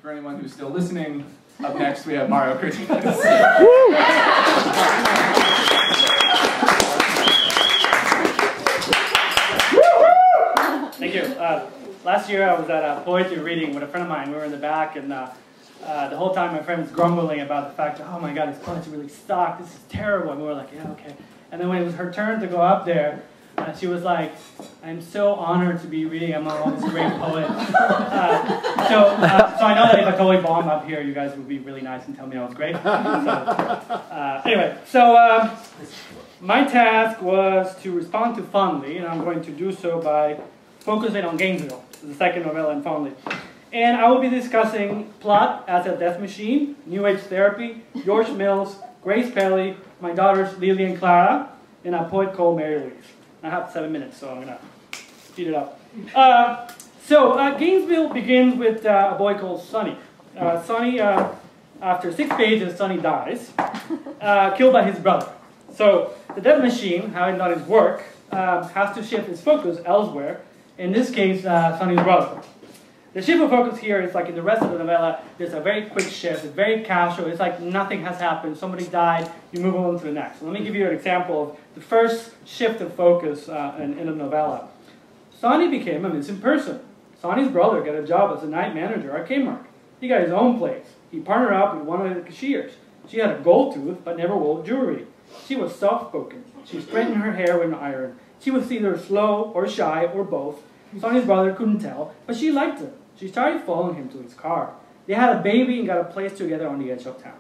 For anyone who's still listening, up next we have Mauro Cardenas. Thank you. Last year I was at a poetry reading with a friend of mine. We were in the back, and the whole time my friend was grumbling about the fact that, oh my God, this poetry really sucked. This is terrible. And we were like, yeah, okay. And then when it was her turn to go up there, she was like, I'm so honored to be reading among all these great poets. So I know that if I totally bomb up here, you guys would be really nice and tell me I was great. Anyway, my task was to respond to Fondly, and I'm going to do so by focusing on Gainesville, the second novella in Fondly. And I will be discussing plot as a death machine, New Age therapy, George Mills, Grace Pelly, my daughters Lily and Clara, and a poet called Mary Louise. I have 7 minutes, so I'm going to speed it up. Gainesville begins with a boy called Sonny. Sonny, after 6 pages, Sonny dies, killed by his brother. So the death machine, having done his work, has to shift its focus elsewhere. In this case, Sonny's brother. The shift of focus here is like in the rest of the novella, there's a very quick shift, it's very casual, it's like nothing has happened, somebody died, you move on to the next. So let me give you an example of the first shift of focus in the novella. Sonny became a missing person. Sonny's brother got a job as a night manager at Kmart. He got his own place. He partnered up with one of the cashiers. She had a gold tooth but never wore jewelry. She was soft-spoken. She straightened her hair with an iron. She was either slow or shy or both. Sonny's brother couldn't tell, but she liked him. She started following him to his car. They had a baby and got a place together on the edge of town.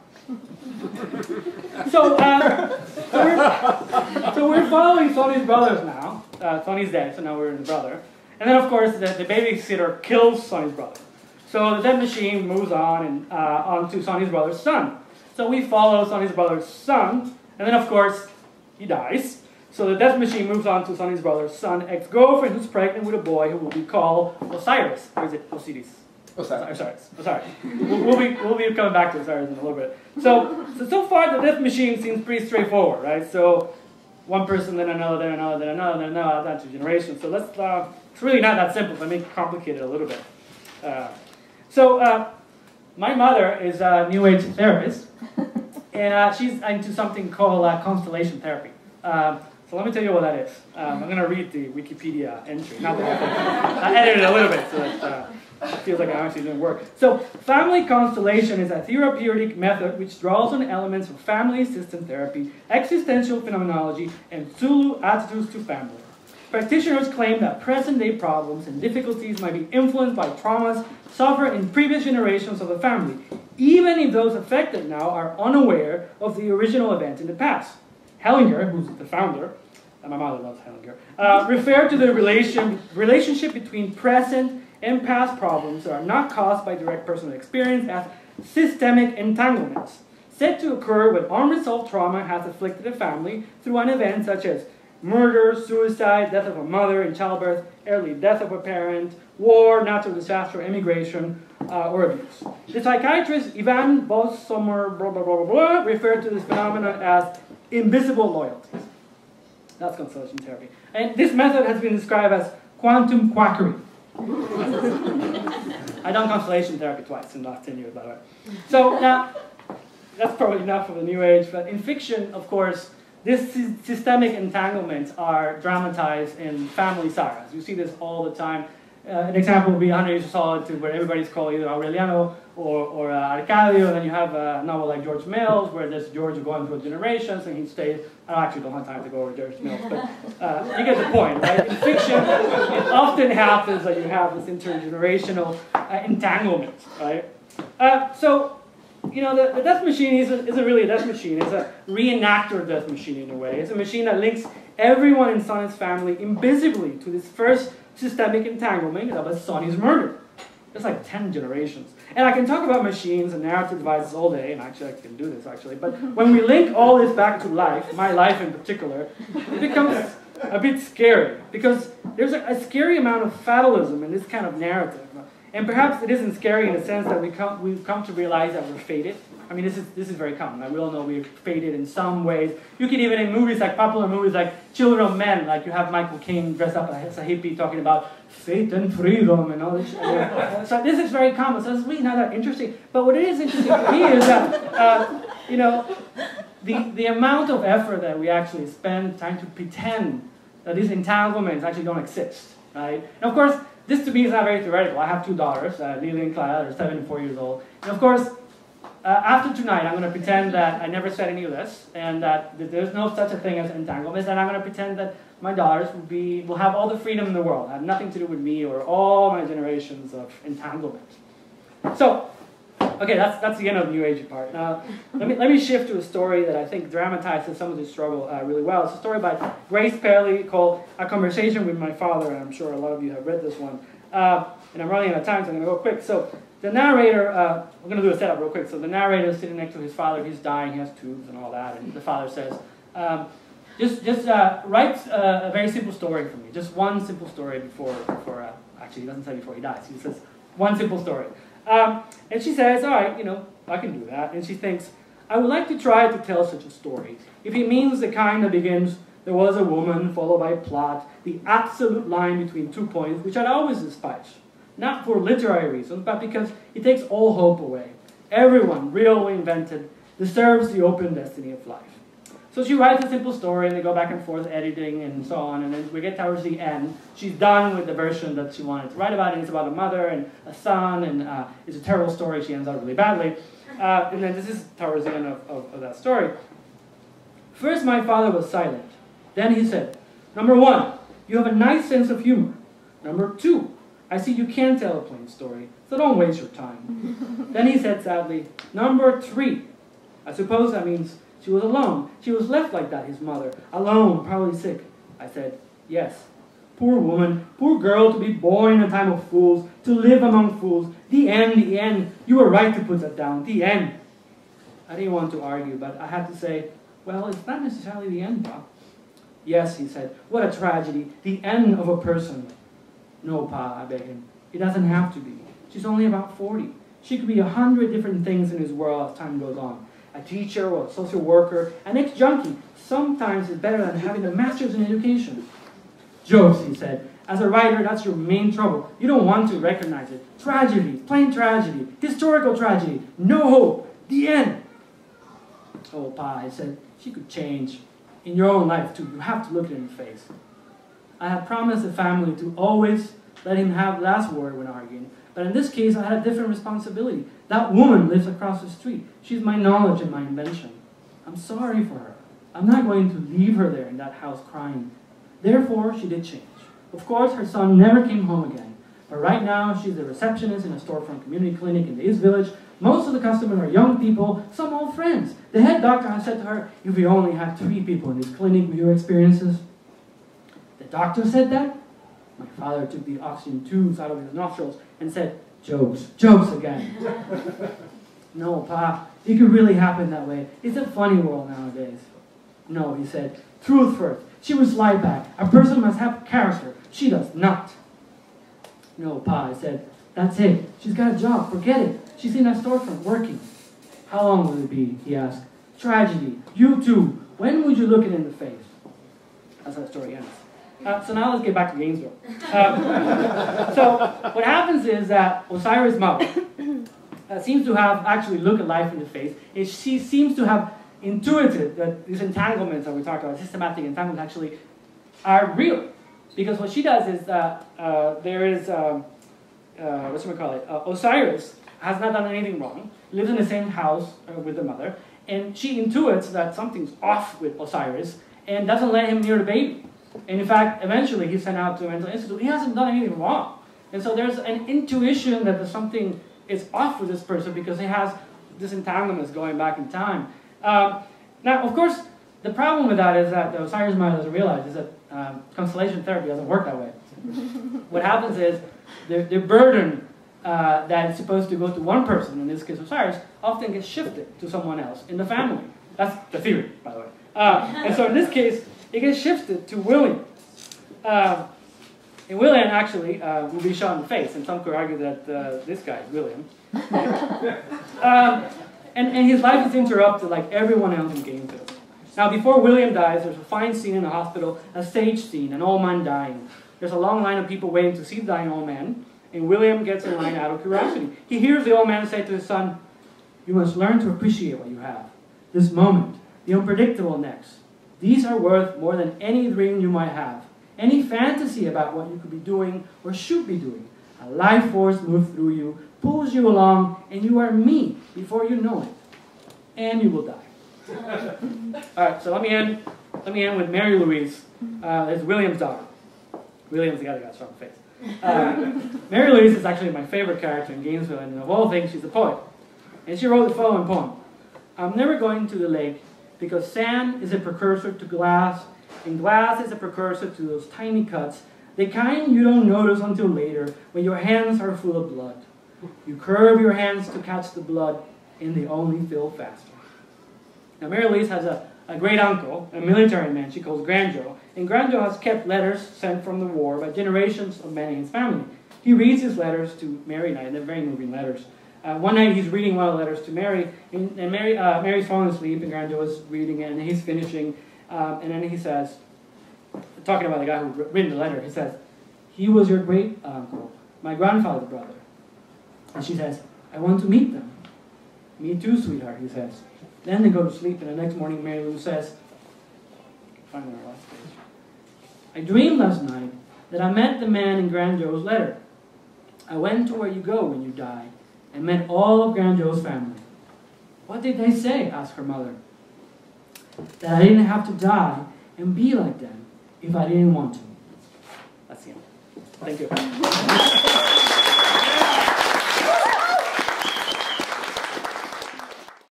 So we're following Sonny's brothers now. Sonny's dead, so now we're in the brother. And then, of course, the babysitter kills Sonny's brother. So the death machine moves on and on to Sonny's brother's son. So we follow Sonny's brother's son, and then, of course, he dies. So the death machine moves on to Sonny's brother's son, ex-girlfriend, who's pregnant with a boy who will be called Osiris. Or is it Osiris? Osiris. We'll be coming back to Osiris in a little bit. So far the death machine seems pretty straightforward, right? So one person, then another, then another, then another, then another, down to generations. So it's really not that simple. Let me complicate it a little bit. My mother is a New Age therapist, and she's into something called constellation therapy. So let me tell you what that is. I'm going to read the Wikipedia entry. Not the whole thing. I edited it a little bit so that it feels like I'm actually doing work. So family constellation is a therapeutic method which draws on elements of family system therapy, existential phenomenology, and Zulu attitudes to family. Practitioners claim that present-day problems and difficulties might be influenced by traumas suffered in previous generations of the family, even if those affected now are unaware of the original event in the past. Hellinger, who's the founder, and my mother loves Hellinger, referred to the relationship between present and past problems that are not caused by direct personal experience as systemic entanglements, said to occur when unresolved trauma has afflicted a family through an event such as murder, suicide, death of a mother in childbirth, early death of a parent, war, natural disaster, immigration, or abuse. The psychiatrist Ivan Bossomer referred to this phenomenon as invisible loyalties. That's constellation therapy. And this method has been described as quantum quackery. I've done constellation therapy twice in the last 10 years, by the way. So now, that's probably enough of the New Age, but in fiction, of course, these systemic entanglements are dramatized in family sagas. You see this all the time. An example would be 100 Years of Solitude, where everybody's called either Aureliano or Arcadio, and then you have a novel like George Mills, where there's George going through generations, and he stays. I actually don't have time to go over George Mills, but you get the point, right? In fiction, it often happens that you have this intergenerational entanglement, right? The death machine isn't really a death machine. It's a reenactor death machine in a way. It's a machine that links everyone in Sonny's family invisibly to this first systemic entanglement that was Sonny's murder. It's like 10 generations. And I can talk about machines and narrative devices all day, and actually I can do this actually, but when we link all this back to life, my life in particular, it becomes a bit scary, because there's a scary amount of fatalism in this kind of narrative. And perhaps it isn't scary in the sense that we've come to realize that we're fated. I mean, this is very common. Like, we all know we're fated in some ways. You can even, in movies like popular movies like Children of Men, like you have Michael Caine dressed up as a hippie talking about fate and freedom and all this. So this is very common. So it's really not that interesting. But what it is interesting to me is that, you know, the amount of effort that we actually spend trying to pretend that these entanglements actually don't exist, right? And of course, this to me is not very theoretical. I have two daughters, Lily and Clara, they're 7 and 4 years old. And of course, after tonight, I'm going to pretend that I never said any of this, and that there's no such a thing as entanglements, and I'm going to pretend that my daughters will have all the freedom in the world, have nothing to do with me or all my generations of entanglement. So, okay, that's the end of the New Age part. Now, let me shift to a story that I think dramatizes some of this struggle really well. It's a story by Grace Perley called A Conversation with My Father, and I'm sure a lot of you have read this one. And I'm running out of time, so I'm going to go quick. So, the narrator, we're going to do a setup real quick. So the narrator is sitting next to his father. He's dying. He has tubes and all that. And the father says, just write a very simple story for me. Just one simple story before actually, he doesn't say before he dies. He says, one simple story. And she says, all right, you know, I can do that. And she thinks, I would like to try to tell such a story. If he means the kind that begins, there was a woman, followed by a plot, the absolute line between 2 points, which I'd always despise. Not for literary reasons, but because it takes all hope away. Everyone, real or invented, deserves the open destiny of life. So she writes a simple story, and they go back and forth editing and so on, and then we get towards the end. She's done with the version that she wanted to write about, and it's about a mother and a son, and it's a terrible story. She ends up really badly. And then this is towards the end of that story. First, my father was silent. Then he said, number 1, you have a nice sense of humor. Number 2, I see you can tell a plain story, so don't waste your time. Then he said sadly, number 3, I suppose that means she was alone. She was left like that, his mother, alone, probably sick. I said, yes. Poor woman, poor girl, to be born in a time of fools, to live among fools. The end, the end. You were right to put that down, the end. I didn't want to argue, but I had to say, well, it's not necessarily the end, Pa. Yes, he said, what a tragedy, the end of a person. No, Pa, I begged him. It doesn't have to be. She's only about 40. She could be 100 different things in this world as time goes on. A teacher or a social worker, an ex-junkie. Sometimes it's better than having a master's in education. Jokes, he said. As a writer, that's your main trouble. You don't want to recognize it. Tragedy, plain tragedy, historical tragedy, no hope, the end. Oh, Pa, I said, she could change. In your own life, too, you have to look it in the face. I had promised the family to always let him have the last word when arguing. But in this case, I had a different responsibility. That woman lives across the street. She's my knowledge and my invention. I'm sorry for her. I'm not going to leave her there in that house crying. Therefore, she did change. Of course, her son never came home again. But right now, she's a receptionist in a storefront community clinic in the East Village. Most of the customers are young people, some old friends. The head doctor has said to her, if we only had 3 people in this clinic with your experiences. The doctor said that? My father took the oxygen tubes out of his nostrils and said, jokes, jokes again. No, Pa, it could really happen that way. It's a funny world nowadays. No, he said, truth first. She was lie back. A person must have character. She does not. No, Pa, I said, that's it. She's got a job. Forget it. She's in a storefront working. How long will it be? He asked. Tragedy. You too. When would you look it in the face? That's how the story ends. So now let's get back to Gainesville. So what happens is that Osiris' mother seems to have actually looked at life in the face. And she seems to have intuited that these entanglements that we talked about, systematic entanglements, actually are real. Because what she does is there is, Osiris has not done anything wrong, lives in the same house with the mother, and she intuits that something's off with Osiris and doesn't let him near the baby. And in fact, eventually he's sent out to a mental institute. He hasn't done anything wrong. And so there's an intuition that there's something is off with this person because he has this entanglement going back in time. Now, of course, the problem with that is that the Osiris mind doesn't realize is that constellation therapy doesn't work that way. What happens is the burden that is supposed to go to one person, in this case Osiris, often gets shifted to someone else in the family. That's the theory, by the way. And so in this case, it gets shifted to William. And William actually will be shot in the face, and some could argue that this guy is William. And his life is interrupted like everyone else in Gainesville. Now, before William dies, there's a fine scene in the hospital, a stage scene, an old man dying. There's a long line of people waiting to see the dying old man, and William gets in line out of curiosity. He hears the old man say to his son, "You must learn to appreciate what you have. This moment, the unpredictable next. These are worth more than any dream you might have, any fantasy about what you could be doing or should be doing. A life force moves through you, pulls you along, and you are me before you know it. And you will die." All right, so let me end with Mary Louise. It's William's daughter. William's the guy that got shot in the face. Mary Louise is actually my favorite character in Gainesville, and of all things, she's a poet. And she wrote the following poem. "I'm never going to the lake because sand is a precursor to glass, and glass is a precursor to those tiny cuts, the kind you don't notice until later when your hands are full of blood. You curve your hands to catch the blood, and they only fill faster." Now, Mary Louise has a great uncle, a military man she calls Granjo, and Granjo has kept letters sent from the war by generations of men in his family. He reads his letters to Mary, and they're very moving letters. One night he's reading one of the letters to Mary, and Mary's falling asleep, and Granjo is reading it, and he's finishing, and then he says, talking about the guy who written the letter, he says, "He was your great uncle, my grandfather's brother." And she says, "I want to meet them." "Me too, sweetheart," he says. Then they go to sleep, and the next morning Mary Lou says, finally our last page, "I dreamed last night that I met the man in Granjo's letter. I went to where you go when you die, and met all of Granjo's family." "What did they say?" asked her mother. "That I didn't have to die and be like them if I didn't want to." That's the end. Thank you.